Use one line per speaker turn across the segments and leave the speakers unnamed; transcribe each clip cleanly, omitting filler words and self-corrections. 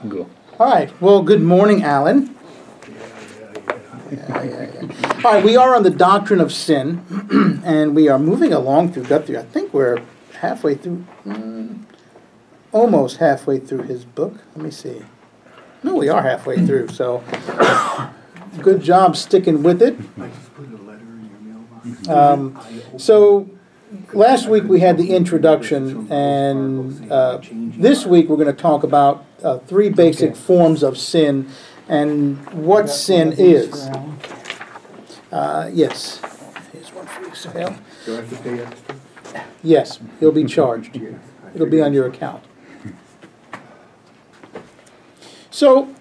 Go.
All right. Well, good morning, Alan. All right, we are on the doctrine of sin, and we are moving along through Guthrie. I think we're halfway through, almost halfway through his book. Let me see. No, we are halfway through, so good job sticking with it.
I just put a letter in your mailbox.
So last week we had the introduction, and this week we're going to talk about three basic forms of sin and what sin is. Yes. Here's one for you, Sal.
Do I have to pay extra?
Yes, he'll be charged.
Yes.
It'll be on your account. So,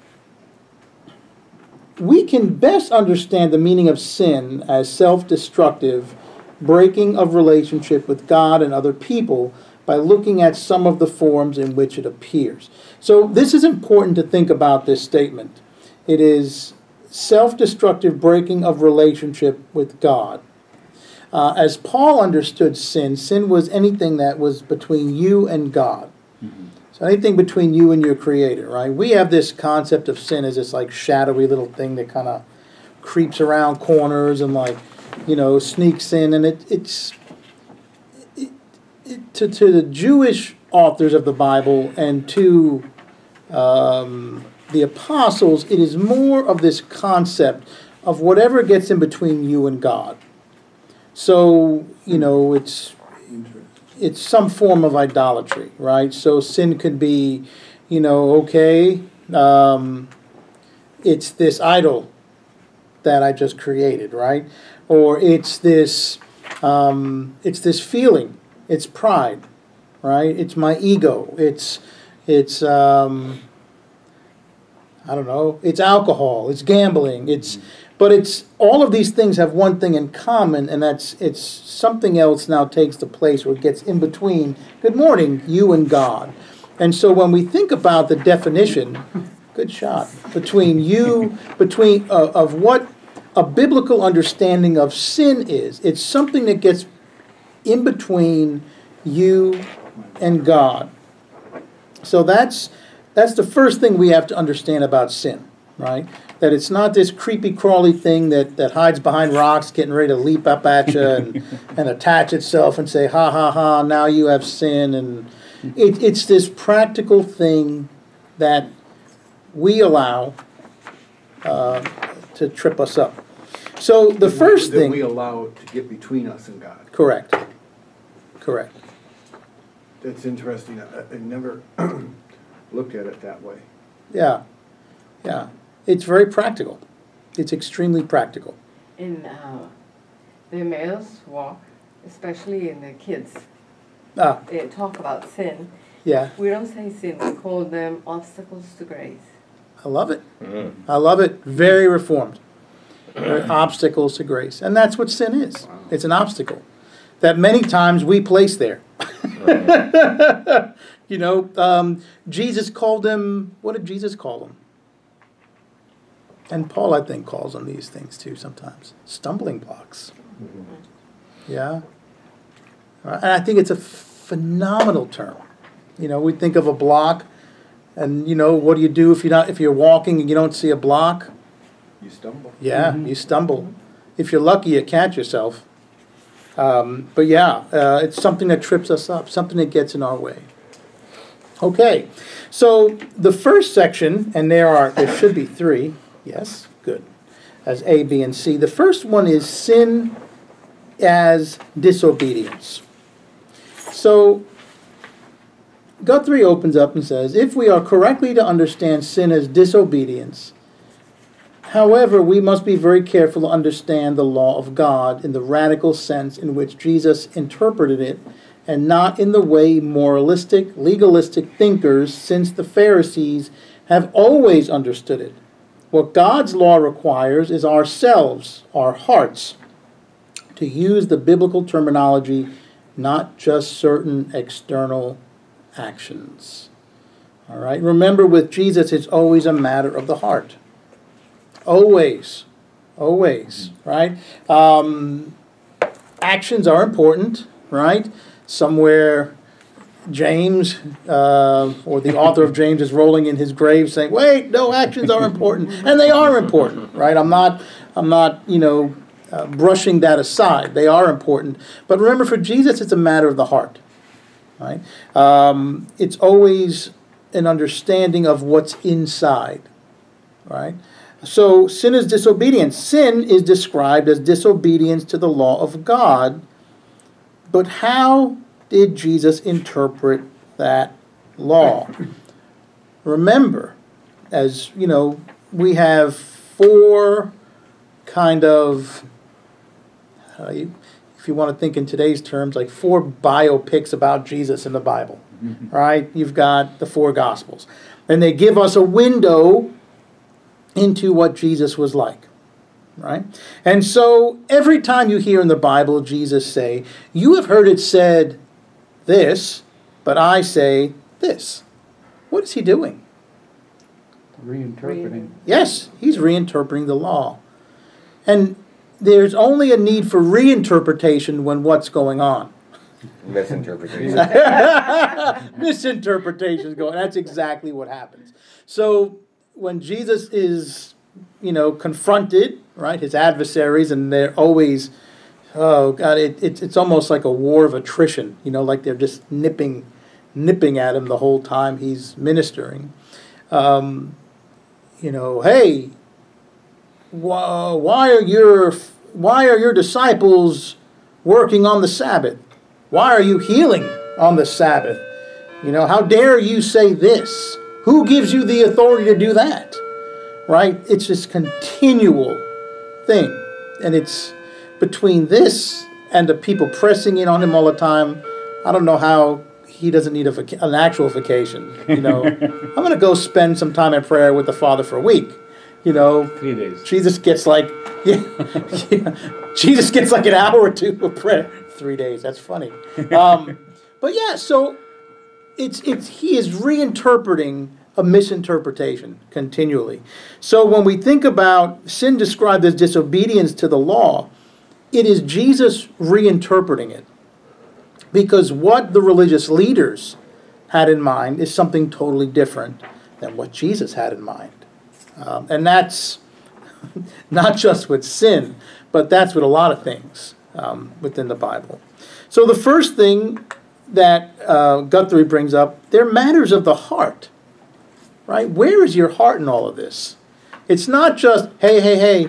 we can best understand the meaning of sin as self-destructive breaking of relationship with God and other people by looking at some of the forms in which it appears. So, this is important to think about this statement. It is self-destructive breaking of relationship with God. As Paul understood sin, sin was anything that was between you and God. Mm-hmm. So anything between you and your Creator, right? We have this concept of sin as this like shadowy little thing that kind of creeps around corners and sneaks in. And to the Jewish authors of the Bible and to the apostles, it is more of this concept of whatever gets in between you and God. So, it's some form of idolatry, right? So sin could be, it's this idol that I just created, right? Or it's this feeling, it's pride, right? It's my ego, it's I don't know, it's alcohol, it's gambling, but it's all of these things have one thing in common, and it's something else now takes the place where it gets in between, good morning, you and God. And so when we think about the definition, good shot, of what a biblical understanding of sin is, it's something that gets in between you and God. So that's the first thing we have to understand about sin, right? That it's not this creepy crawly thing that hides behind rocks getting ready to leap up at you and attach itself and say, ha, ha, ha, now you have sin. And it's this practical thing that we allow to trip us up. So the first thing...
we allow it to get between us and God.
Correct.
That's interesting. I never looked at it that way.
Yeah. It's very practical. It's extremely practical.
In the males walk, especially in the kids, they talk about sin.
Yeah.
We don't say sin. We call them obstacles to grace.
I love it. I love it. Very reformed. Obstacles to grace. And that's what sin is. Wow. It's an obstacle that many times we place there. Jesus called them, what did Jesus call them? And Paul, I think, calls them these things too sometimes. Stumbling blocks. Mm-hmm. Yeah. And I think it's a phenomenal term. We think of a block, and what do you do if you're walking and you don't see a block?
You stumble.
Yeah, you stumble. If you're lucky, you catch yourself. But it's something that trips us up, something that gets in our way. Okay, so the first section, and there should be three. Yes, good. As A, B, and C. The first one is sin as disobedience. So Guthrie opens up and says, if we are correctly to understand sin as disobedience, however, we must be very careful to understand the law of God in the radical sense in which Jesus interpreted it, and not in the way moralistic, legalistic thinkers since the Pharisees have always understood it. What God's law requires is ourselves, our hearts, to use the biblical terminology, not just certain external actions. All right? Remember, with Jesus, it's always a matter of the heart. Always, right? Actions are important, right? Somewhere James, or the author of James, is rolling in his grave saying, wait, no, actions are important. And they are important, right? I'm not brushing that aside. They are important. But remember, for Jesus, it's a matter of the heart, right? It's always an understanding of what's inside, right? So sin is disobedience. Sin is described as disobedience to the law of God. But how did Jesus interpret that law? Remember, as you know, we have four kind of, if you want to think in today's terms, like four biopics about Jesus in the Bible, right? You've got the four Gospels. And they give us a window into what Jesus was like, right? And so every time you hear in the Bible Jesus say, you have heard it said this, but I say this. What is he doing?
Reinterpreting.
Yes, he's reinterpreting the law. And there's only a need for reinterpretation when what's going on?
Misinterpretation.
Misinterpretations going. That's exactly what happens. So when Jesus is, confronted, right, his adversaries, and they're always, oh God, it's almost like a war of attrition, like they're just nipping at him the whole time he's ministering. Hey, why are your disciples working on the Sabbath? Why are you healing on the Sabbath? How dare you say this? Who gives you the authority to do that? Right? It's this continual thing. And it's between this and the people pressing in on him all the time. I don't know how he doesn't need an actual vacation. I'm going to go spend some time in prayer with the Father for a week.
3 days.
Jesus gets like, Jesus gets like an hour or two of prayer. 3 days. That's funny. But yeah, so he is reinterpreting a misinterpretation continually. So when we think about sin described as disobedience to the law, it is Jesus reinterpreting it. Because what the religious leaders had in mind is something totally different than what Jesus had in mind. And that's not just with sin, but that's with a lot of things within the Bible. So the first thing that Guthrie brings up, they're matters of the heart. Right? Where is your heart in all of this? It's not just, hey,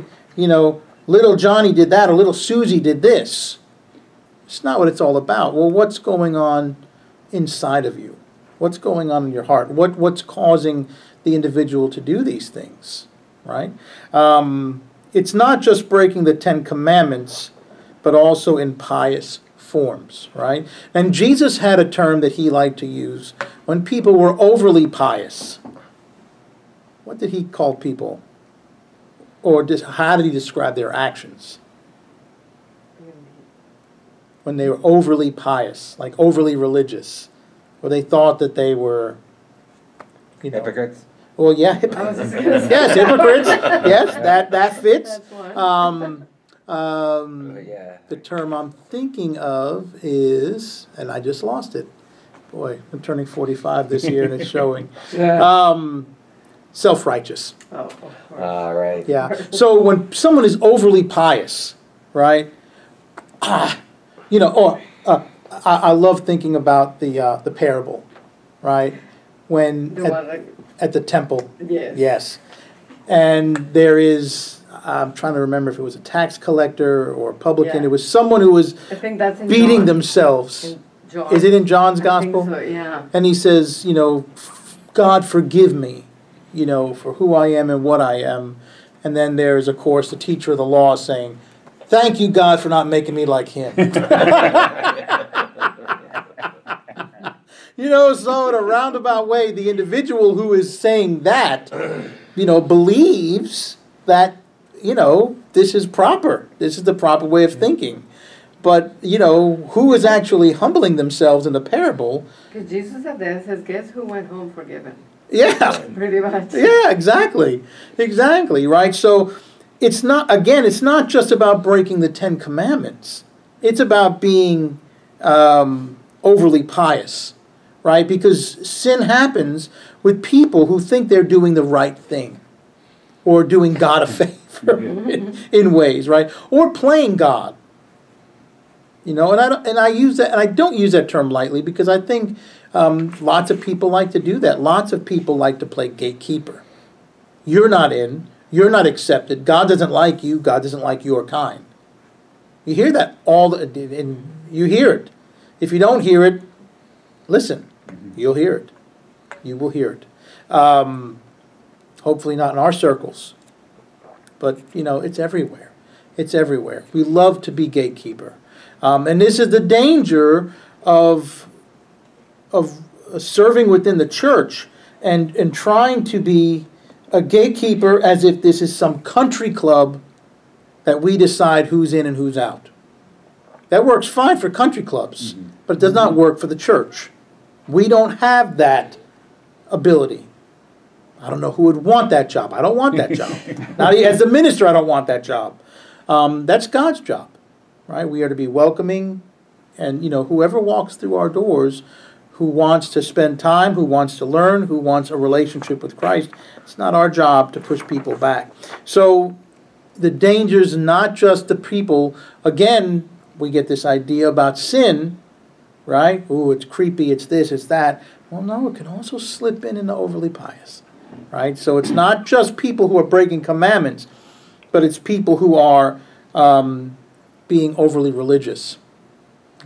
little Johnny did that or little Susie did this. It's not what it's all about. Well, what's going on inside of you? What's going on in your heart? What's causing the individual to do these things? Right? It's not just breaking the 10 Commandments, but also in pious forms. Right? And Jesus had a term that he liked to use when people were overly pious. What did he call people? Or how did he describe their actions? When they were overly pious, like overly religious, or they thought that they were,
Hypocrites?
Well, yeah. Yes, hypocrites. Yes, that fits.
That's one.
Yeah.
The term I'm thinking of is, and I just lost it. Boy, I'm turning 45 this year and it's showing. Self-righteous.
Oh, of course.
Right.
Yeah. So when someone is overly pious, right? I love thinking about the parable, right? When at the temple.
Yes.
Yes. And there is, I'm trying to remember if it was a tax collector or a publican.
Yeah.
It was someone who was
I think that's in
beating
John.
themselves.
In John.
Is it in John's
I
gospel?
think so, yeah.
And he says, God forgive me, for who I am and what I am. And then there's, of course, the teacher of the law saying, thank you, God, for not making me like him. So in a roundabout way, the individual who is saying that, believes that, this is proper. This is the proper way of thinking. But, who is actually humbling themselves in the parable?
Because Jesus at the end says, guess who went home forgiven?
Yeah.
Pretty much.
Yeah, exactly. Exactly, right? So it's not just about breaking the 10 Commandments. It's about being overly pious, right? Because sin happens with people who think they're doing the right thing or doing God a favor in ways, right? Or playing God. You know, and I use that, and I don't use that term lightly because I think lots of people like to do that. Lots of people like to play gatekeeper. You're not in. You're not accepted. God doesn't like you. God doesn't like your kind. You hear that and you hear it. If you don't hear it, listen. You'll hear it. You will hear it. Hopefully not in our circles, but you know it's everywhere. It's everywhere. We love to be gatekeeper, and this is the danger of serving within the church and trying to be a gatekeeper as if this is some country club that we decide who's in and who's out. That works fine for country clubs, but it does not work for the church. We don't have that ability. I don't know who would want that job. I don't want that job. Now, as a minister, I don't want that job. That's God's job, right? We are to be welcoming, and you know, whoever walks through our doors, who wants to spend time, who wants to learn, who wants a relationship with Christ, it's not our job to push people back. So the danger's not just the people. Again, we get this idea about sin, right? Ooh, it's creepy, it's this, it's that. Well, no, it can also slip in the overly pious, right? So it's not just people who are breaking commandments, but it's people who are being overly religious.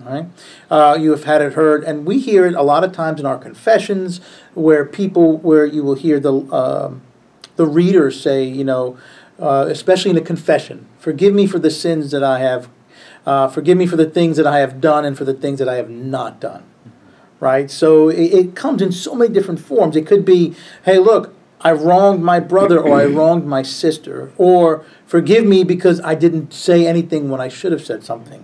All right, you have had it heard, and we hear it a lot of times in our confessions, where you will hear the readers say, you know, especially in a confession, "Forgive me for the sins that I have, forgive me for the things that I have done, and for the things that I have not done." Right. So it comes in so many different forms. It could be, "Hey, look, I wronged my brother, or I wronged my sister," or "Forgive me because I didn't say anything when I should have said something."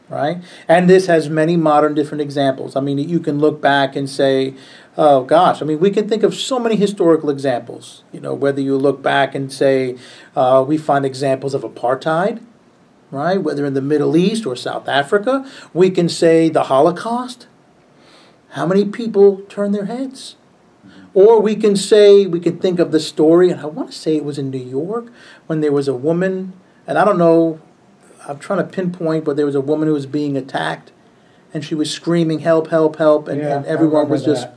Right? And this has many modern different examples. I mean, you can look back and say, oh gosh, I mean, we can think of so many historical examples. You know, whether you look back and say, we find examples of apartheid, right? Whether in the Middle East or South Africa, we can say the Holocaust. How many people turned their heads? Or we can think of the story, and I want to say it was in New York, when there was a woman, and I don't know, I'm trying to pinpoint, but there was a woman who was being attacked, and she was screaming, "Help, help, help," and everyone was just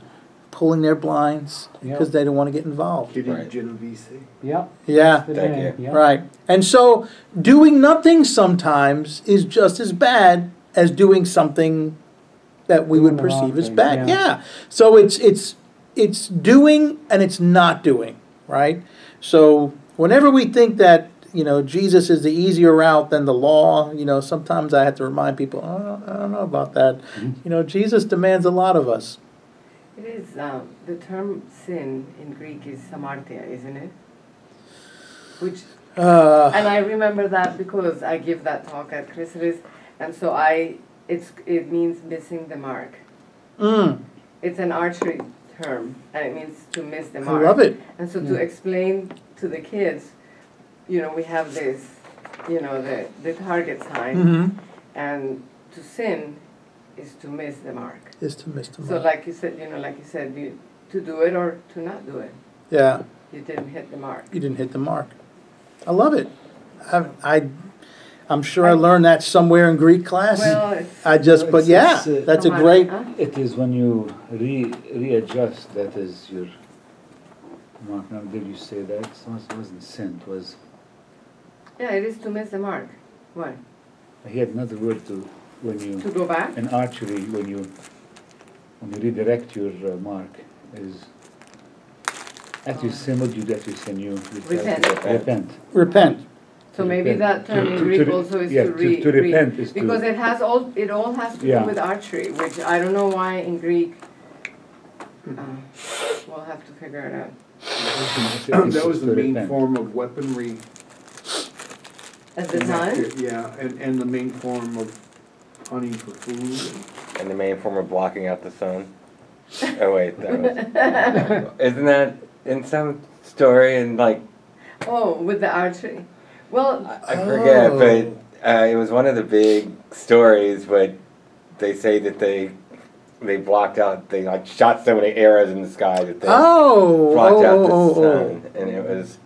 pulling their blinds because they didn't want to get involved.
Genovese.
Yeah.
Thank you.
Right. And so doing nothing sometimes is just as bad as doing something that we would perceive as bad. Yeah. So it's doing and it's not doing, right? So whenever we think that, you know, Jesus is the easier route than the law, you know, sometimes I have to remind people, I don't know about that. You know, Jesus demands a lot of us.
It is, the term sin in Greek is hamartia, isn't it? Which, and I remember that because I give that talk at Chrysalis, and so it means missing the mark. It's an archery term, and it means to miss the mark.
I love it.
And so to explain to the kids, you know, we have this, you know, the target sign, and to sin is to miss the mark.
Is to miss the mark.
So like you said, to do it or to not do it.
Yeah.
You didn't hit the mark.
You didn't hit the mark. I love it. I'm sure I learned that somewhere in Greek class.
Well,
that's a great.
It is when you readjust, that is your mark. Now, did you say that? It wasn't sin, it was...
Yeah, it is to miss the mark. What?
He had another word
to go back?
In archery, when you redirect your mark, is after you sin, what do you do after you sin? You repent.
Repent.
So maybe that term in Greek also is to
repent is
because it all has to do with archery, which I don't know why in Greek. We'll have to figure it out.
That was the main form of weaponry.
At the time?
Yeah, and the main form of hunting for food.
And the main form of blocking out the sun. Oh wait, isn't that in some story and like?
Oh, with the archery. Well,
I forget, but it was one of the big stories. But they say that they they blocked out. They like shot so many arrows in the sky that they
Oh,
blocked out the
oh,
sun, and it was.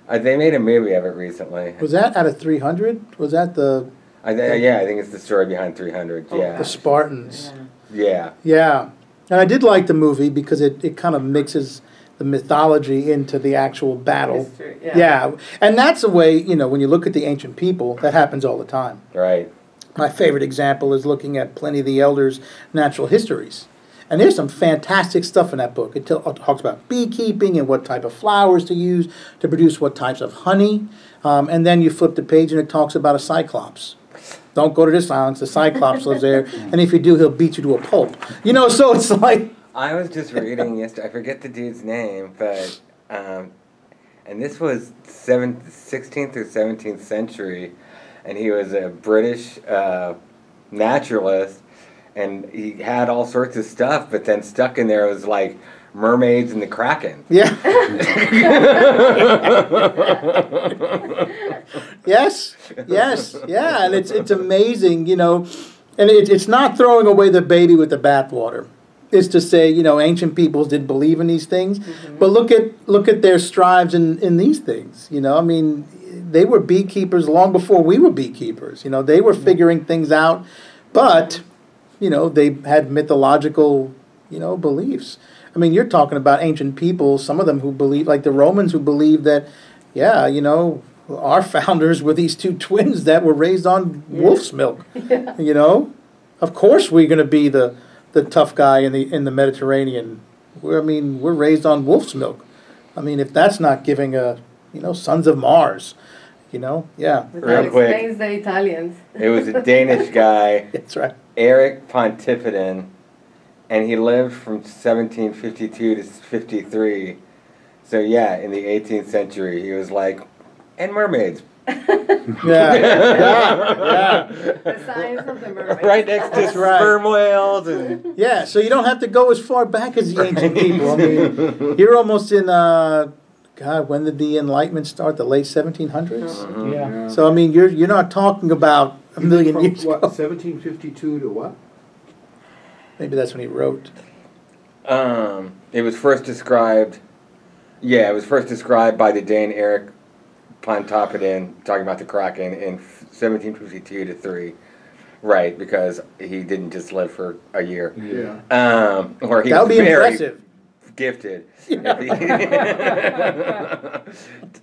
They made a movie of it recently.
Was that out of 300? Was that the?
Yeah, I think it's the story behind 300. Yeah,
The Spartans.
yeah.
Yeah, and I did like the movie because it kind of mixes the mythology into the actual battle.
History,
Yeah, and that's the way, you know, when you look at the ancient people, that happens all the time.
Right.
My favorite example is looking at Pliny the Elder's Natural Histories. And there's some fantastic stuff in that book. It talks about beekeeping and what type of flowers to use to produce what types of honey. And then you flip the page and it talks about a cyclops. Don't go to this island, the cyclops lives there. And if you do, he'll beat you to a pulp. You know, so it's like...
I was just reading yesterday, I forget the dude's name, but, and this was 16th or 17th century, and he was a British naturalist, and he had all sorts of stuff, but then stuck in there was like mermaids and the Kraken.
Yeah. Yes, yeah, and it's amazing, you know, and it's not throwing away the baby with the bathwater. It's to say, you know, ancient peoples did believe in these things, but look at their strives in these things. You know, I mean, they were beekeepers long before we were beekeepers. You know, they were figuring things out, but you know, they had mythological, you know, beliefs. I mean, you're talking about ancient people, some of them who believe, like the Romans who believed that, yeah, you know, our founders were these two twins that were raised on wolf's milk. Yeah. You know, of course we're going to be the tough guy in the Mediterranean. We're raised on wolf's milk. I mean, if that's not giving sons of Mars, you know, yeah.
But that
Real quick.
explains the Italians.
It was a Danish guy.
That's right.
Eric Pontificaten, and he lived from 1752 to 53. So yeah, in the 18th century, he was like, and mermaids.
Yeah.
The science of the mermaid.
Right next to sperm whales and
Yeah, so you don't have to go as far back as the ancient people. I mean, you're almost in, God, when did the Enlightenment start? The late 1700s?
Yeah.
So, I mean, you're not talking about a million
From
years
what,
ago.
1752 to what?
Maybe that's when he wrote.
it was first described. Yeah, it was first described by the Dane Eric Pontoppidan, talking about the Kraken in 1752 to 3. Right, because he didn't just live for a year.
Yeah.
Or he
That would
was
be
very
impressive.
gifted.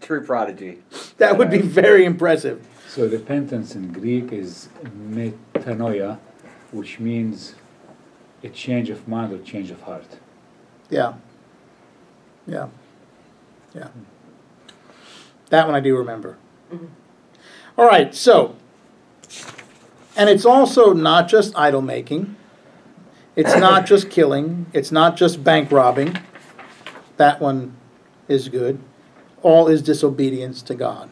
True prodigy.
That would be very impressive.
So repentance in Greek is metanoia, which means a change of mind or change of heart.
Yeah. Yeah. Yeah. That one I do remember. All right, so, and it's also not just idol making. It's not just killing. It's not just bank robbing. That one is good. All is disobedience to God,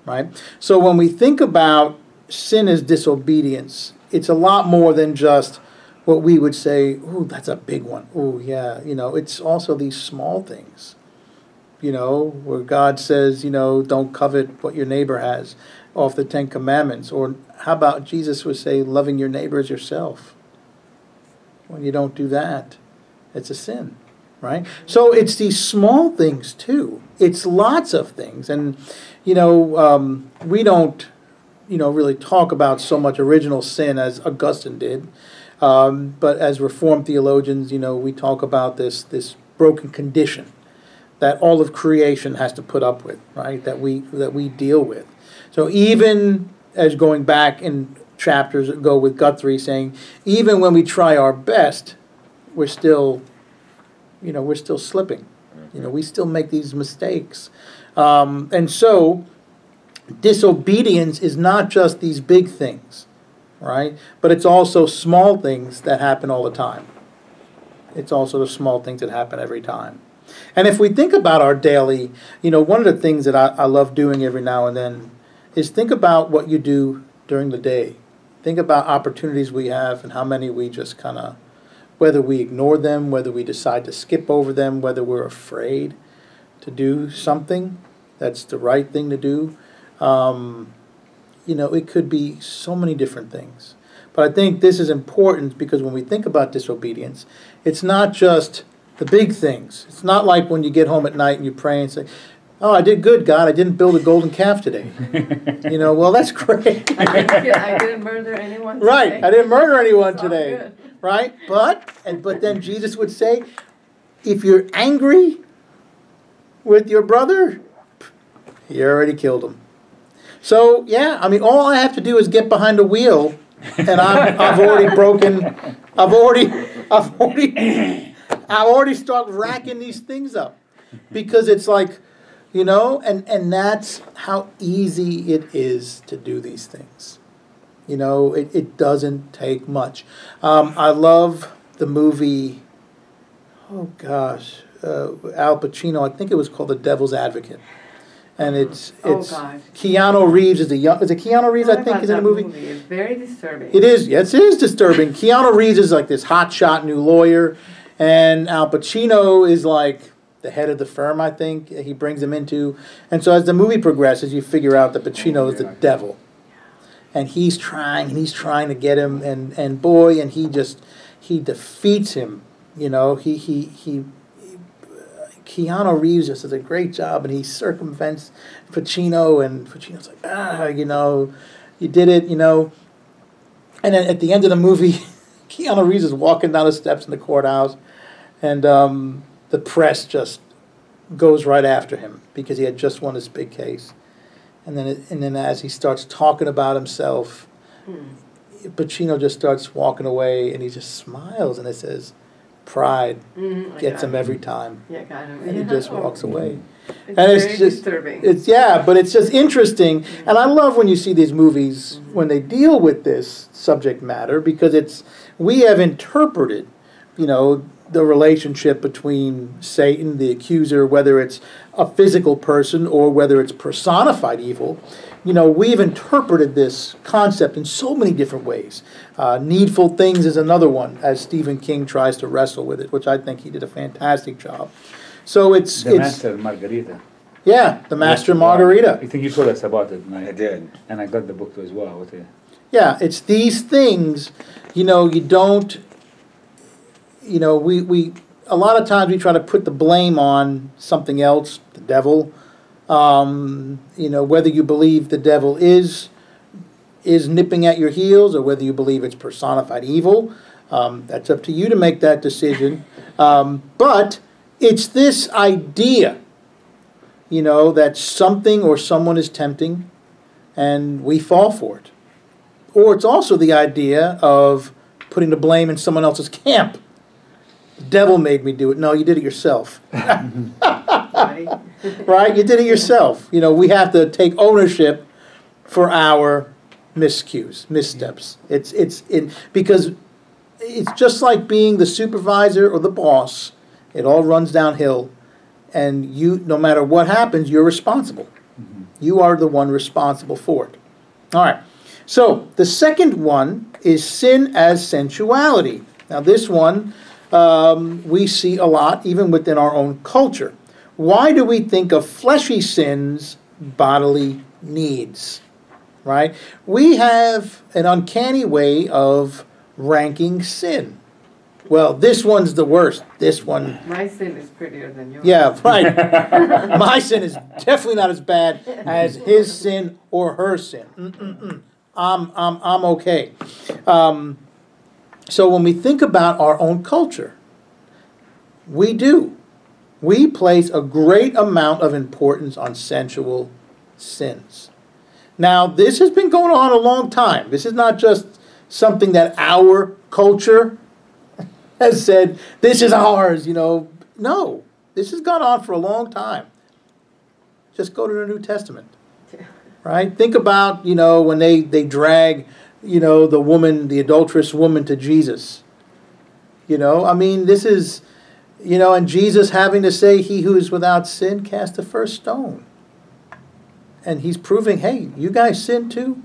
right? So when we think about sin as disobedience, it's a lot more than just what we would say, ooh, that's a big one. Ooh, yeah, it's also these small things, where God says, don't covet what your neighbor has off the 10 Commandments. Or how about Jesus would say, loving your neighbor as yourself? When you don't do that, it's a sin, right? So it's these small things too. It's lots of things. And, we don't, really talk about so much original sin as Augustine did. But as Reformed theologians, we talk about this broken condition that all of creation has to put up with, right? That we deal with. So even as going back in chapters ago with Guthrie saying, even when we try our best, we're still slipping. We still make these mistakes. And so disobedience is not just these big things, right? But it's also small things that happen all the time. It's also the small things that happen every time. And if we think about our daily, one of the things that I love doing every now and then is think about what you do during the day. Think about opportunities we have and how many we just kind of, whether we ignore them, whether we decide to skip over them, whether we're afraid to do something that's the right thing to do. It could be so many different things. But I think this is important because when we think about disobedience, it's not just the big things. It's not like when you get home at night and you pray and say, oh, I did good, God. I didn't build a golden calf today. Well, that's great.
I didn't murder anyone today.
Right. I didn't murder anyone today.
Good.
Right? But then Jesus would say, if you're angry with your brother, you already killed him. So, yeah, I mean, all I have to do is get behind the wheel, and I've already broken, I've already started racking these things up. Because it's like, and that's how easy it is to do these things. It doesn't take much. I love the movie, oh gosh, Al Pacino, I think it was called The Devil's Advocate. And it's Keanu Reeves is it Keanu Reeves, I think, is in the movie?
It's very disturbing.
It is, yes, it is disturbing. Keanu Reeves is like this hotshot new lawyer, and Al Pacino is like the head of the firm, I think, he brings him into. And so as the movie progresses, you figure out that Pacino is the devil. And he's trying to get him, and boy, and he defeats him. Keanu Reeves just does a great job, and he circumvents Pacino, and Pacino's like, you did it, And then at the end of the movie, Keanu Reeves is walking down the steps in the courthouse, and the press just goes right after him because he had just won this big case. And then as he starts talking about himself, Pacino just starts walking away, and he just smiles, and it says, pride gets him every time.
Yeah, kind of.
And he just walks away.
It's
and
very disturbing.
But it's just interesting. And I love when you see these movies when they deal with this subject matter, because we have interpreted, the relationship between Satan, the accuser, whether it's a physical person or whether it's personified evil. We've interpreted this concept in so many different ways. Needful things is another one, as Stephen King tries to wrestle with it, which I think he did a fantastic job. So it's
The Master and Margarita.
Yeah, The Master and Margarita.
I think you told us about it. And
I did.
And I got the book too as well.
Yeah, it's these things, you don't, we a lot of times we try to put the blame on something else, the devil. Whether you believe the devil is nipping at your heels or whether you believe it's personified evil, that's up to you to make that decision. But it's this idea, that something or someone is tempting and we fall for it. Or it's also the idea of putting the blame in someone else's camp. The devil made me do it. No, you did it yourself. Right? You did it yourself. We have to take ownership for our missteps. Because it's just like being the supervisor or the boss. It all runs downhill, and no matter what happens, you're responsible. Mm-hmm. You are the one responsible for it. All right. So the second one is sin as sensuality. Now this one we see a lot even within our own culture. Why do we think of fleshy sins bodily needs? Right? We have an uncanny way of ranking sin. Well, this one's the worst. This one.
My sin is prettier than yours.
Yeah, right. My sin is definitely not as bad as his sin or her sin. I'm okay. So when we think about our own culture, we place a great amount of importance on sensual sins. Now, this has been going on a long time. This is not just something that our culture has said, this is ours, No, this has gone on for a long time. Just go to the New Testament. Right? Think about, when they drag, the adulterous woman to Jesus. This is, and Jesus having to say, he who is without sin cast the first stone. And he's proving, hey, you guys sin too?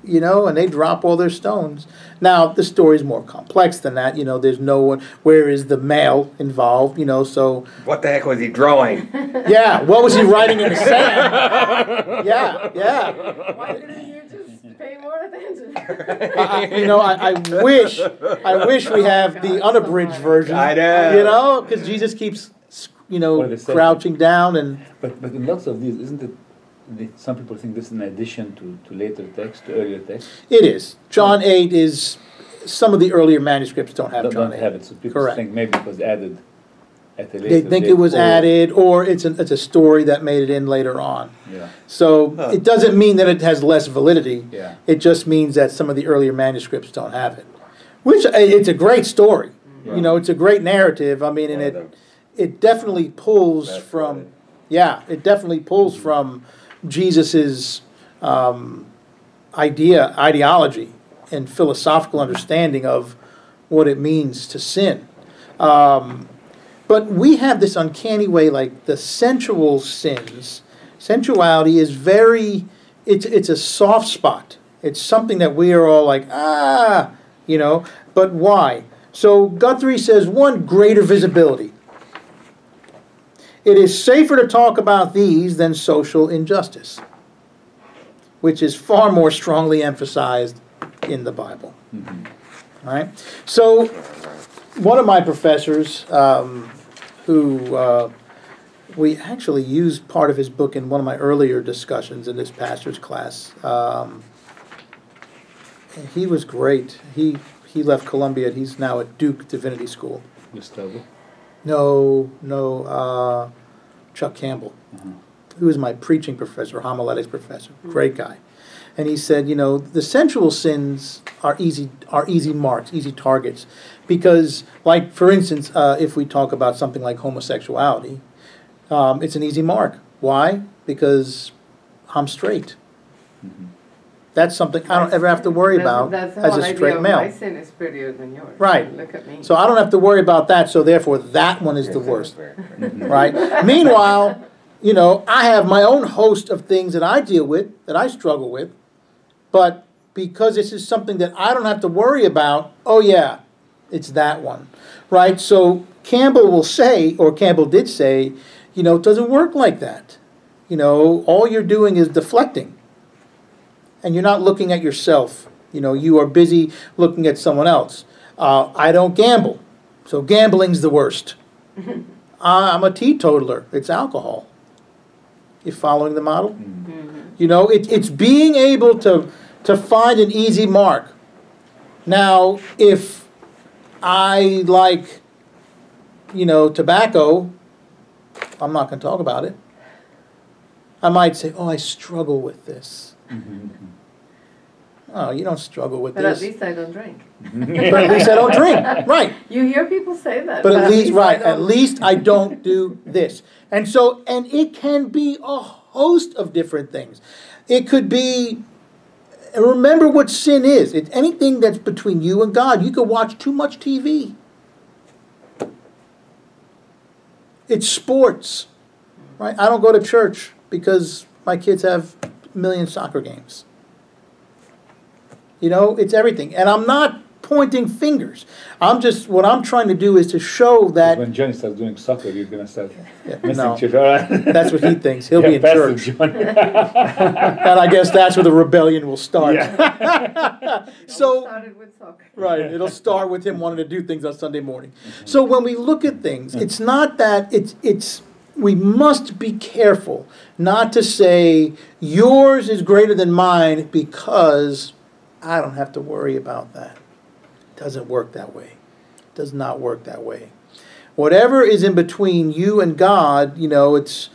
And they drop all their stones. Now, the story's more complex than that. There's no one, where is the male involved, so.
What the heck was he drawing?
Yeah, what was he writing in the sand? Yeah.
Why didn't you just pay more attention?
I wish we have the unabridged version.
I know.
Because Jesus keeps, crouching down and.
But in lots of these, isn't it? Some people think this is an addition to later text, to earlier text.
It is. John 8 is. Some of the earlier manuscripts don't have John 8.
Don't have it, so people think maybe it was added at a later
They think it was added, or it's a story that made it in later on.
Yeah.
So it doesn't mean that it has less validity.
Yeah.
It just means that some of the earlier manuscripts don't have it. Which, it's a great story.
Right.
It's a great narrative. I mean, and it definitely pulls from, it definitely pulls from Jesus's ideology and philosophical understanding of what it means to sin. But we have this uncanny way, like the sensual sins. Sensuality is it's a soft spot. It's something that we are all like, but why? So Guthrie says, one, greater visibility. It is safer to talk about these than social injustice, which is far more strongly emphasized in the Bible. Mm-hmm. All right? So one of my professors, who we actually used part of his book in one of my earlier discussions in this pastor's class. He was great. He left Columbia. He's now at Duke Divinity School.
Gustavo?
No, Chuck Campbell.
Uh-huh.
He was my preaching professor, homiletics professor. Great guy. And he said, the sensual sins are easy marks, easy targets. Because, like, for instance, if we talk about something like homosexuality, it's an easy mark. Why? Because I'm straight. Mm-hmm. That's something I don't ever have to worry about as a straight male.
My sin is prettier than yours.
Right.
Look at me.
So I don't have to worry about that, so therefore that one is the worst. Right? Meanwhile, I have my own host of things that I deal with, that I struggle with, but because this is something that I don't have to worry about, it's that one. Right? So Campbell will say, or Campbell did say, it doesn't work like that. All you're doing is deflecting. And you're not looking at yourself. You are busy looking at someone else. I don't gamble, so gambling's the worst. I'm a teetotaler. It's alcohol. You following the model? Mm-hmm. It's being able to find an easy mark. Now, if I like, tobacco, I'm not going to talk about it. I might say, I struggle with this. Mm-hmm. Oh, you don't struggle with
but
this.
But at least I don't drink.
But at least I don't drink. Right.
You hear people say that.
But at least at least I don't do this. And it can be a host of different things. It could be, remember what sin is. It's anything that's between you and God. You could watch too much TV. It's sports. Right? I don't go to church because my kids have a million soccer games. It's everything. And I'm not pointing fingers. What I'm trying to do is to show that...
When Johnny starts doing soccer, you're going to start
no,
church. All right.
That's what he thinks. He'll be in church. And I guess that's where the rebellion will start.
Yeah.
So,
started with soccer.
Right. It'll start with him wanting to do things on Sunday morning. Mm-hmm. So when we look at things, it's not that... We must be careful not to say, yours is greater than mine because... I don't have to worry about that. It doesn't work that way. It does not work that way. Whatever is in between you and God, it's,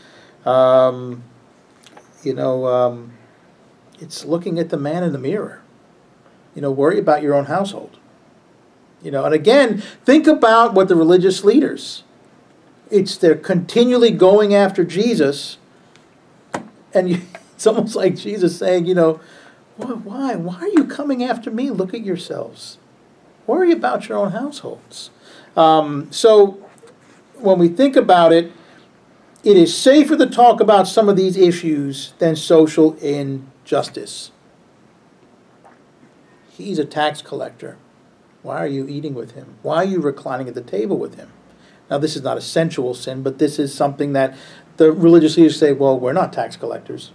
it's looking at the man in the mirror. Worry about your own household. And again, think about what the religious leaders, they're continually going after Jesus, and it's almost like Jesus saying, Why? Why are you coming after me? Look at yourselves. Worry about your own households. So when we think about it, it is safer to talk about some of these issues than social injustice. He's a tax collector. Why are you eating with him? Why are you reclining at the table with him? Now, this is not a sensual sin, but this is something that the religious leaders say, well, we're not tax collectors.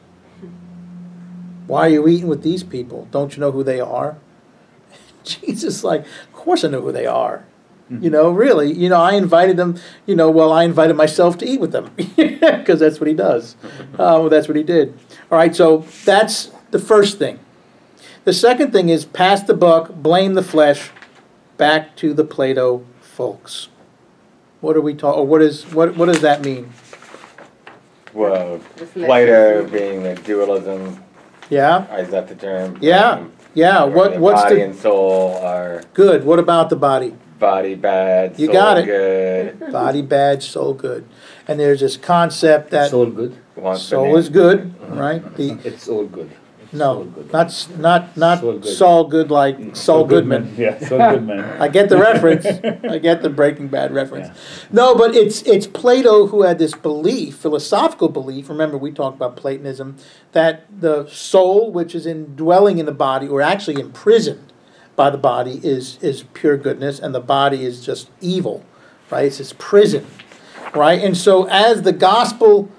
Why are you eating with these people? Don't you know who they are? Jesus, like, of course I know who they are. You know, really, you know, I invited them, you know, well, I invited myself to eat with them because that's what he does. That's what he did. All right, so that's the first thing. The second thing is pass the buck, blame the flesh, back to the Plato folks. What are we talking? What does that mean?
Well, Plato being the dualism.
Yeah.
Is that the term?
Yeah. Yeah. What's
body
the
and soul are
good? What about the body?
body bad,
You
soul
got it.
good.
Body bad, soul good. And there's this concept that
Soul good.
soul is good, right?
It's all good. It's
No,
all good.
not
Saul good.
Saul good like Saul Goodman.
Yeah, Saul Goodman.
I get the reference. I get the Breaking Bad reference.
Yeah.
No, but it's Plato who had this belief, philosophical belief. Remember, we talked about Platonism, that the soul, which is indwelling in the body, or actually imprisoned by the body, is pure goodness, and the body is just evil, right? It's this prison, right? And so as the gospel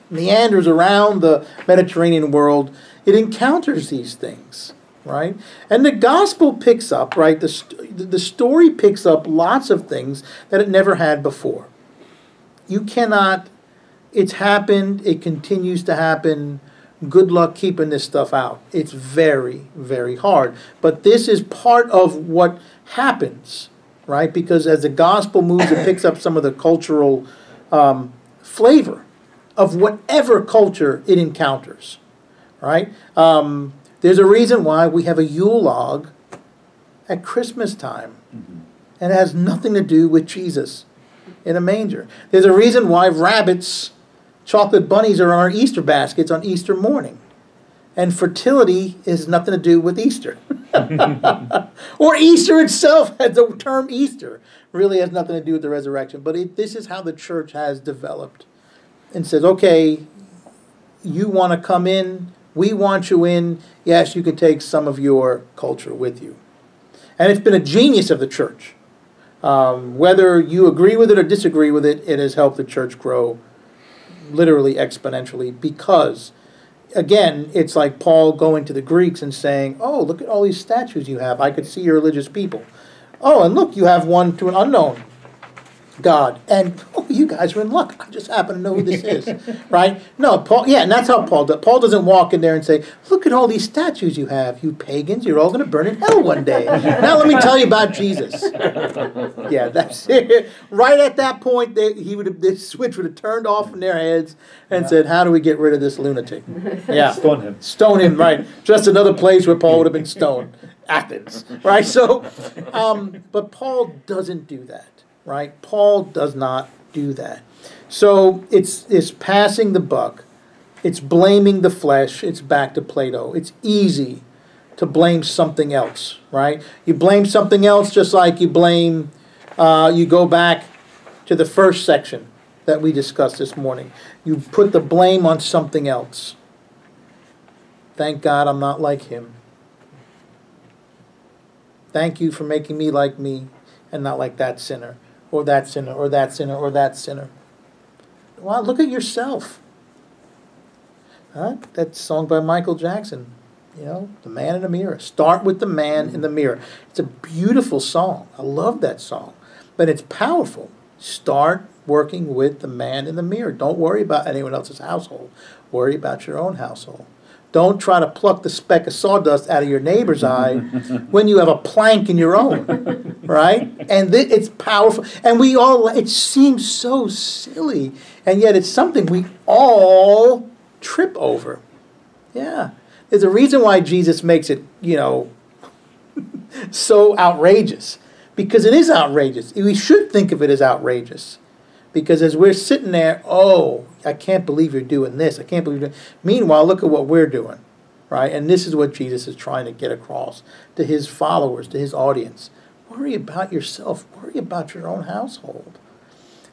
meanders around the Mediterranean world, it encounters these things, right? And the gospel picks up, right? The story picks up lots of things that it never had before. You cannot, it's happened, it continues to happen. Good luck keeping this stuff out. It's very, very hard. But this is part of what happens, right? Because as the gospel moves, it picks up some of the cultural flavor of whatever culture it encounters, right? There's a reason why we have a Yule log at Christmas time. Mm-hmm. And it has nothing to do with Jesus in a manger. There's a reason why rabbits, chocolate bunnies are on our Easter baskets on Easter morning. And fertility has nothing to do with Easter. Or Easter itself, the term Easter really has nothing to do with the resurrection. But this is how the church has developed. And says, okay, you want to come in, we want you in, yes, you can take some of your culture with you. And it's been a genius of the church. Whether you agree with it or disagree with it, it has helped the church grow literally exponentially because, again, it's like Paul going to the Greeks and saying, oh, look at all these statues you have. I could see you're religious people. Oh, and look, you have one to an unknown God. And, oh, you guys are in luck. I just happen to know who this is. Right? No, Paul, yeah, and that's how Paul does. Paul doesn't walk in there and say, look at all these statues you have, you pagans. You're all going to burn in hell one day. Now let me tell you about Jesus. Yeah, that's it. Right at that point, the switch would have turned off in their heads and said, how do we get rid of this lunatic? Yeah.
Stone him.
Stone him, right. Just another place where Paul would have been stoned. Athens. Right? So, but Paul doesn't do that. Right? Paul does not do that. So it's passing the buck. It's blaming the flesh. It's back to Plato. It's easy to blame something else, right? You blame something else just like you blame, you go back to the first section that we discussed this morning. You put the blame on something else. Thank God I'm not like him. Thank you for making me like me and not like that sinner. Or that sinner, or that sinner, or that sinner. Well, look at yourself. Huh? That song by Michael Jackson, The Man in the Mirror. Start with the man in the mirror. It's a beautiful song. I love that song. But it's powerful. Start working with the man in the mirror. Don't worry about anyone else's household. Worry about your own household. Don't try to pluck the speck of sawdust out of your neighbor's eye when you have a plank in your own, right? And it's powerful. And it seems so silly, and yet it's something we all trip over. Yeah. There's a reason why Jesus makes it, so outrageous. Because it is outrageous. We should think of it as outrageous. Because as we're sitting there, oh, I can't believe you're doing this. I can't believe you're doing. Meanwhile, look at what we're doing, right? And this is what Jesus is trying to get across to his followers, to his audience. Worry about yourself. Worry about your own household.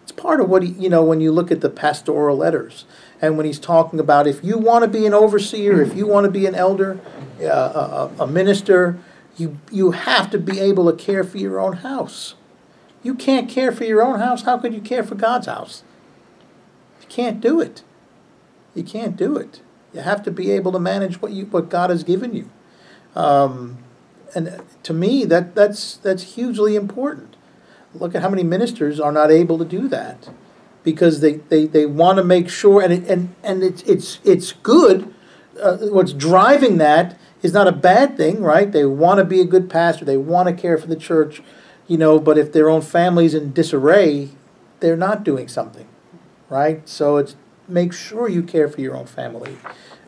It's part of what when you look at the pastoral letters, and when he's talking about if you want to be an overseer, if you want to be an elder, a minister, you have to be able to care for your own house. You can't care for your own house. How could you care for God's house? You can't do it. You can't do it. You have to be able to manage what God has given you. And to me, that's hugely important. Look at how many ministers are not able to do that because they want to make sure, and it's good. What's driving that is not a bad thing, right? They want to be a good pastor. They want to care for the church, but if their own family's in disarray, they're not doing something, right? So it's make sure you care for your own family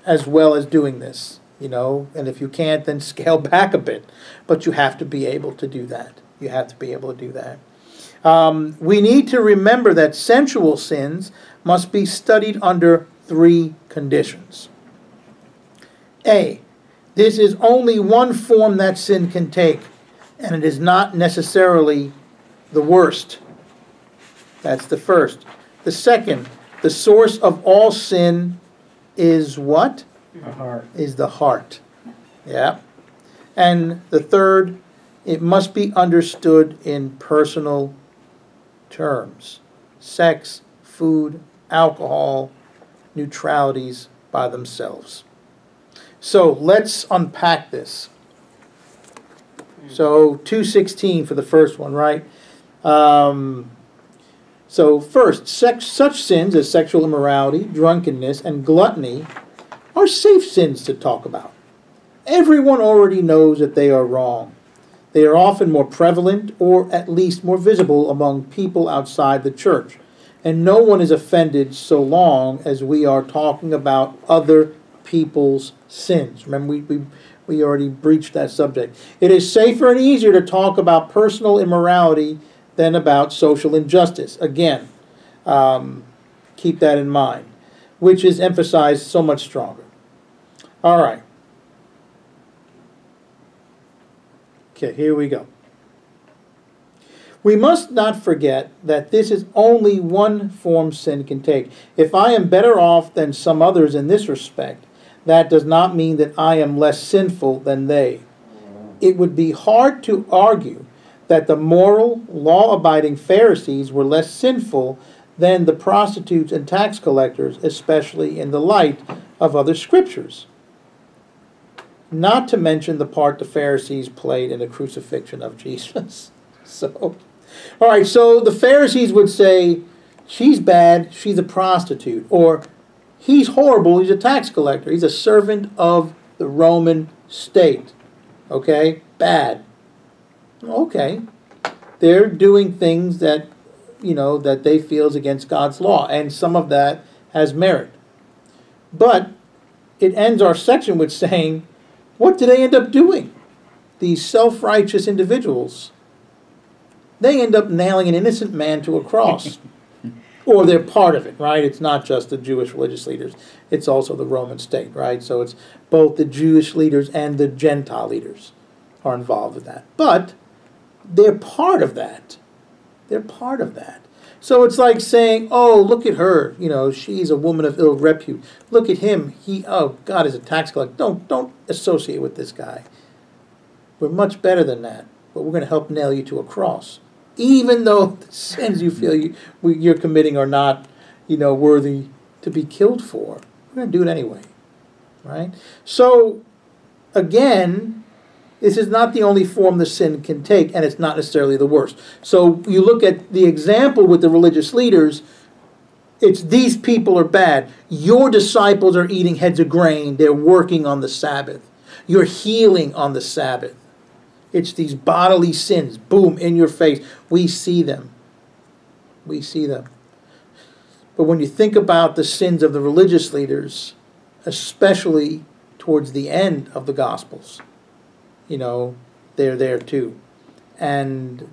as well as doing this, and if you can't, then scale back a bit. But you have to be able to do that. You have to be able to do that. We need to remember that sensual sins must be studied under 3 conditions. A, this is only one form that sin can take, and it is not necessarily the worst. That's the first. The second, the source of all sin is what?
The heart.
Is the heart. Yeah. And the third, it must be understood in personal terms. Sex, food, alcohol, neutralities by themselves. So let's unpack this. So 2:16 for the first one, right? So first, such sins as sexual immorality, drunkenness, and gluttony are safe sins to talk about. Everyone already knows that they are wrong. They are often more prevalent or at least more visible among people outside the church. And no one is offended so long as we are talking about other people's sins. Remember, we already breached that subject. It is safer and easier to talk about personal immorality than about social injustice. Again, keep that in mind, which is emphasized so much stronger. All right. Okay, here we go. We must not forget that this is only one form sin can take. If I am better off than some others in this respect, that does not mean that I am less sinful than they. It would be hard to argue that the moral, law-abiding Pharisees were less sinful than the prostitutes and tax collectors, especially in the light of other scriptures. Not to mention the part the Pharisees played in the crucifixion of Jesus. So, all right, so the Pharisees would say, she's bad, she's a prostitute, or he's horrible, he's a tax collector, he's a servant of the Roman state. Okay, bad. Okay, they're doing things that, that they feel is against God's law, and some of that has merit. But it ends our section with saying, what do they end up doing? These self-righteous individuals, they end up nailing an innocent man to a cross. Or they're part of it, right? It's not just the Jewish religious leaders. It's also the Roman state, right? So it's both the Jewish leaders and the Gentile leaders are involved with that. But they're part of that. They're part of that. So it's like saying, oh, look at her. She's a woman of ill repute. Look at him. God is a tax collector. Don't associate with this guy. We're much better than that. But we're going to help nail you to a cross. Even though the sins you feel you're committing are not, worthy to be killed for. We're going to do it anyway. Right? So, again, this is not the only form the sin can take, and it's not necessarily the worst. So you look at the example with the religious leaders, it's these people are bad. Your disciples are eating heads of grain. They're working on the Sabbath. You're healing on the Sabbath. It's these bodily sins, boom, in your face. We see them. We see them. But when you think about the sins of the religious leaders, especially towards the end of the Gospels, they're there too. And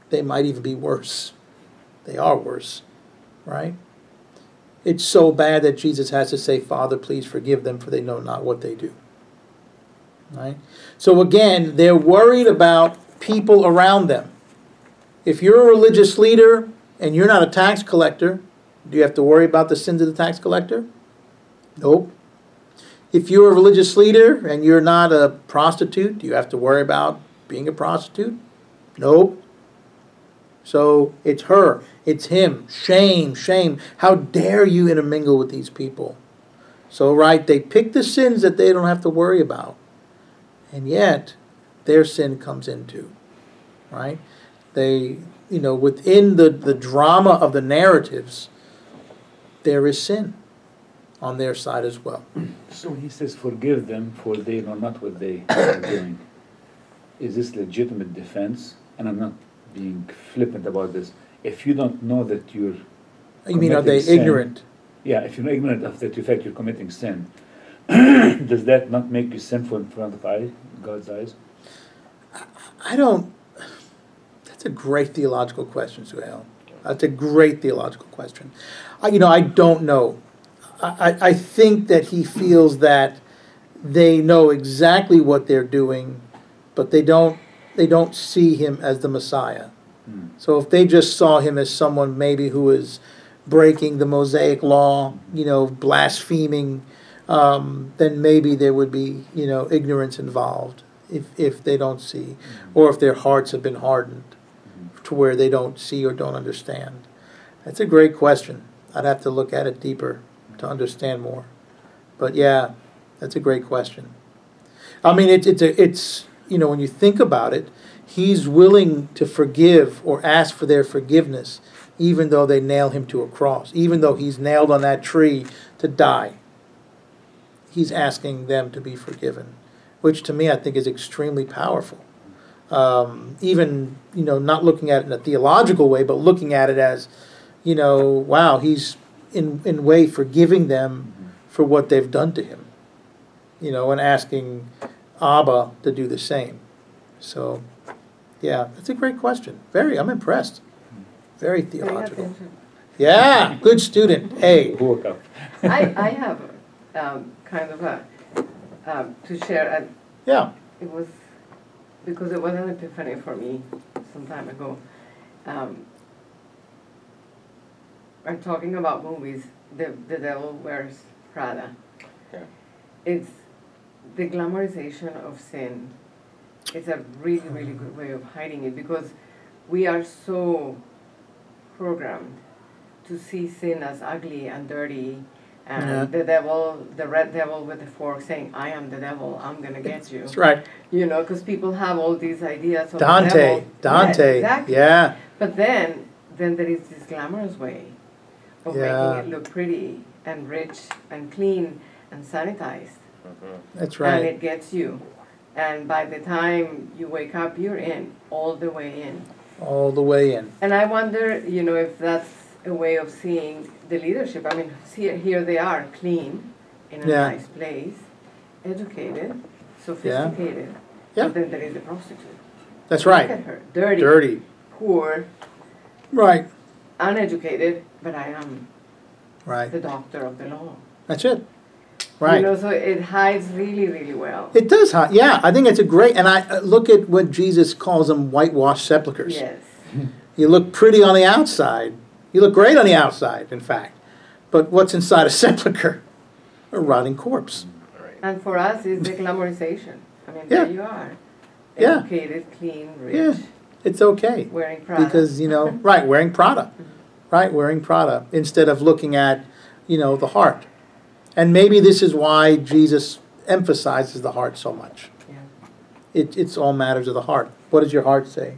they might even be worse. They are worse, right? It's so bad that Jesus has to say, Father, please forgive them, for they know not what they do. Right? So again, they're worried about people around them. If you're a religious leader and you're not a tax collector, do you have to worry about the sins of the tax collector? Nope. If you're a religious leader and you're not a prostitute, do you have to worry about being a prostitute? Nope. So it's her, it's him. Shame, shame. How dare you intermingle with these people? So, right, they pick the sins that they don't have to worry about. And yet, their sin comes into, right? They, within the drama of the narratives, there is sin on their side as well.
So when he says, forgive them, for they know not what they are doing, is this legitimate defense? And I'm not being flippant about this. If you don't know that you're
You mean, are they
sin,
ignorant?
Yeah, if you're ignorant of the fact you're committing sin, does that not make you sinful in front of God's eyes?
That's a great theological question, Suhail. That's a great theological question. I don't know. I think that he feels that they know exactly what they're doing, but they don't see him as the Messiah. So if they just saw him as someone maybe who is breaking the Mosaic law, blaspheming, then maybe there would be, ignorance involved if they don't see, or if their hearts have been hardened to where they don't see or don't understand. That's a great question. I'd have to look at it deeper to understand more. But yeah, that's a great question. I mean, it's when you think about it, he's willing to forgive or ask for their forgiveness, even though they nail him to a cross, even though he's nailed on that tree to die. He's asking them to be forgiven, which to me I think is extremely powerful. Even, not looking at it in a theological way, but looking at it as, wow, he's in way forgiving them for what they've done to him, and asking Abba to do the same. So, yeah, that's a great question. I'm impressed. Very theological. Yeah, good student. Hey.
I have kind of to share.
Yeah.
It was because it was an epiphany for me some time ago. I'm talking about movies. The Devil Wears Prada.
Yeah.
It's the glamorization of sin. It's a really, really good way of hiding it, because we are so programmed to see sin as ugly and dirty, and the devil, the red devil with the fork saying, I am the devil, I'm going to get you.
That's right.
Because people have all these ideas of
Dante.
the devil.
Dante.
Yeah, exactly.
Yeah.
But then there is this glamorous way of making it look pretty and rich and clean and sanitized.
That's right.
And it gets you. And by the time you wake up, you're in, all the way in.
All the way in.
And I wonder, if that's a way of seeing the leadership. I mean, here they are, clean, in a nice place, educated, sophisticated.
Yeah.
But then there is a prostitute.
That's right.
Look at her. Dirty.
Dirty.
Poor.
Right.
Uneducated, but I am
Right.
the doctor of the law.
That's it. Right.
So it hides really, really well.
It does, yeah. I think it's a great, and I look at what Jesus calls them, whitewashed sepulchres.
Yes.
You look pretty on the outside. You look great on the outside, in fact. But what's inside a sepulcher? A rotting corpse.
And for us, it's the glamorization. I mean,
Yeah.
there you are.
Yeah.
Educated, clean, rich.
Yeah, it's okay.
Wearing Prada.
Because, right, wearing Prada. Right, wearing Prada. Instead of looking at, the heart. And maybe this is why Jesus emphasizes the heart so much.
Yeah.
It's all matters of the heart. What does your heart say?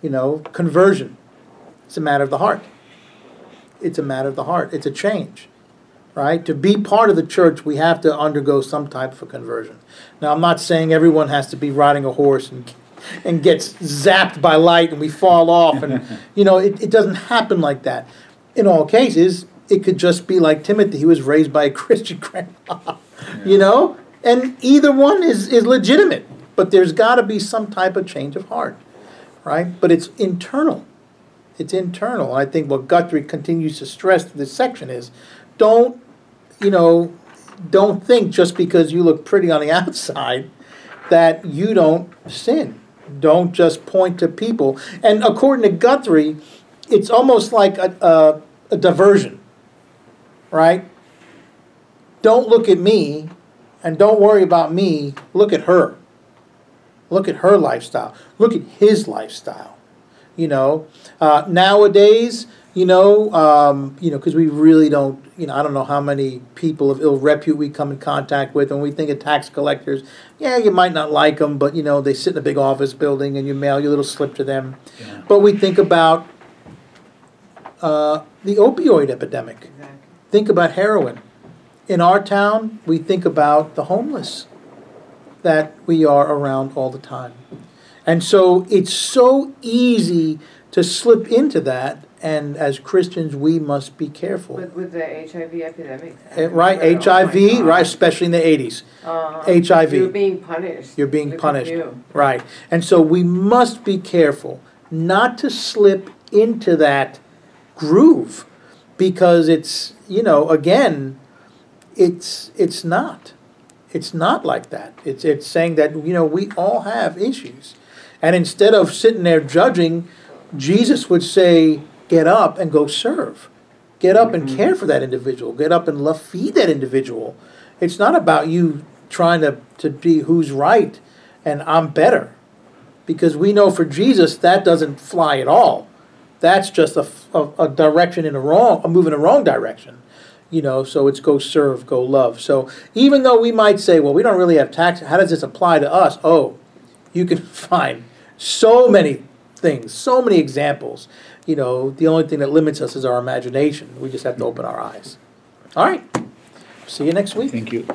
Conversion. It's a matter of the heart. It's a matter of the heart. It's a change, right? To be part of the church, we have to undergo some type of conversion. Now, I'm not saying everyone has to be riding a horse and gets zapped by light and we fall off. And, it doesn't happen like that. In all cases, it could just be like Timothy. He was raised by a Christian grandpa, And either one is legitimate. But there's got to be some type of change of heart, right? But it's internal. It's internal. I think what Guthrie continues to stress through this section is, don't think just because you look pretty on the outside that you don't sin. Don't just point to people. And according to Guthrie, it's almost like a diversion, right? Don't look at me and don't worry about me. Look at her. Look at her lifestyle. Look at his lifestyle. Nowadays, because we really don't, I don't know how many people of ill repute we come in contact with. When we think of tax collectors, yeah, you might not like them, but, they sit in a big office building and you mail your little slip to them.
Yeah.
But we think about the opioid epidemic.
Exactly.
Think about heroin. In our town, we think about the homeless that we are around all the time. And so it's so easy to slip into that, and as Christians, we must be careful.
With the HIV epidemic.
Right,
Oh
HIV,
my God.
right, especially in the 80s. HIV.
You're being punished.
You're being
Look at
punished.
you.
Right. And so we must be careful not to slip into that groove, because it's, again, it's not. It's not like that. It's saying that, we all have issues. And instead of sitting there judging, Jesus would say, get up and go serve. Get up and care for that individual. Get up and feed that individual. It's not about you trying to be who's right and I'm better. Because we know for Jesus that doesn't fly at all. That's just a direction a move in the wrong direction. So it's go serve, go love. So even though we might say, well, we don't really have tax, how does this apply to us? Oh, you can find so many things, so many examples. The only thing that limits us is our imagination. We just have to open our eyes. All right. See you next week.
Thank you.